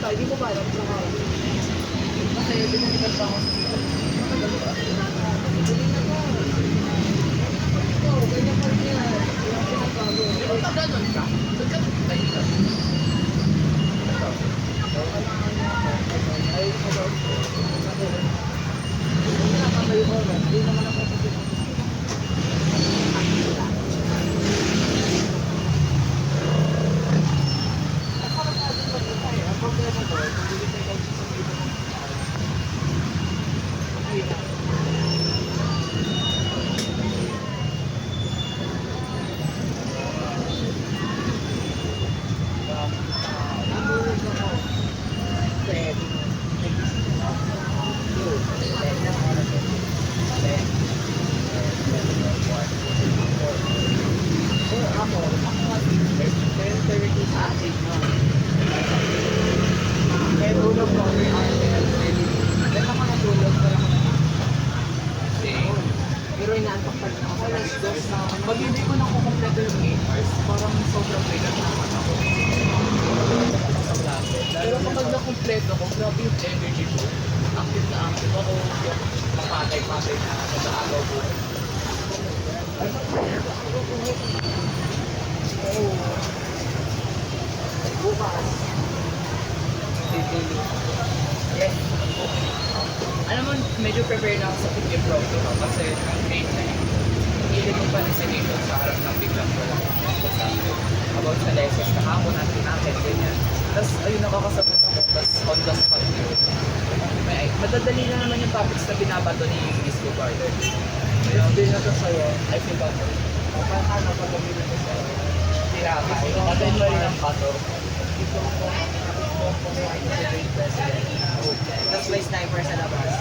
tayo, hindi mo ba alam sa mga kasi binalikan pa ako. Matagal ba? Hindi na ba? Ikaw, ganyan pa rin yan. Yung pinagbago. Pero pag ganun ka, doon ka tayo ka. Ay, ano? Hindi na kamayo ko. Hindi naman ako kasi. Pero inaantok pa rin ako. Pag hindi ko nakukompleto yung 8 hours, parang sobrang bigat naman ako. Pero kapag nakompleto ko, grabe yung energy ko. Active na active ako. Mapatay-patay na ako sa araw ko. Bukas. Yes. Alam mo, medyo prepare na ako sa pag-improv ko kasi ang grade na yun. Hindi ko pa rin sa dito sa harap ng biglang ko lang. About sa lessons, kahapon natin natin, ganyan. Tapos, ayun, nakakasagot ako. Tapos, on the spot yun. Madadali na naman yung topics na binabato ni Miss Gubardo. Ayun, din na ito sa'yo. I feel better. Paano pag gawin ito sa'yo? Tinakay. Patayin mo rin ang pato. Ito ko. Tapos may sniper sa labas.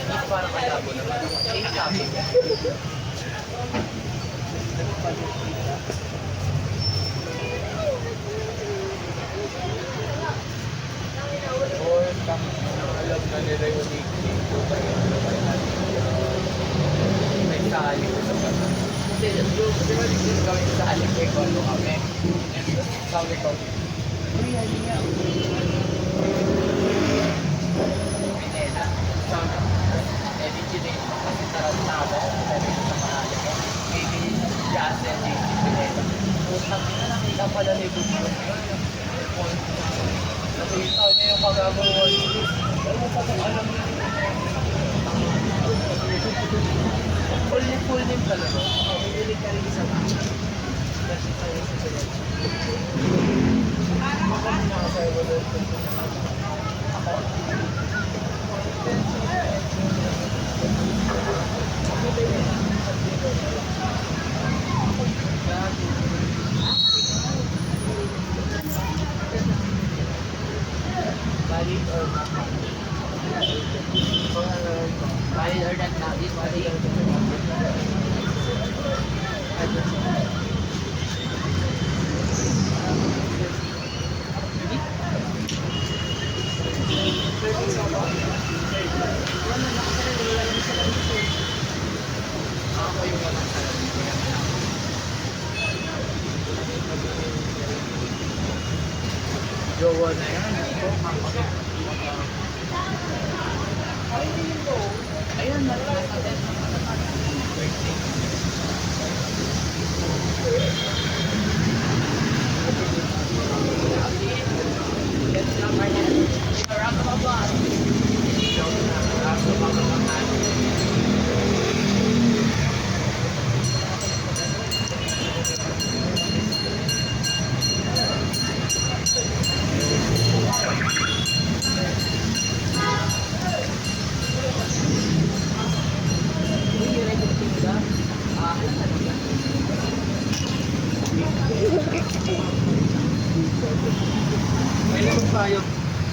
Hindi parang kalabo naman. Hindi kami. Alam na nila yung nickname ko ba yun? May sali ko sa pata. Hindi, di ba dito kami sa sali ko yung kondo kami? Sabi ko, uy, hindi nga. Pinela. Sabi ko, edit yun eh. Kasi tarap na ako. Sabi ko sa marami ko. Maybe just and JC Pinela. Sabi na nakita pala ni Busto. Nakita niya yung magagawa niya. Pero sa kung alam niya. Full name talaga. Hindi ka rin isa pa. Kasi tayo sa sila. Valid or not? Valid or not valid? Valid or ako yung walang jowa na yan. Ayun, natin. May tayo.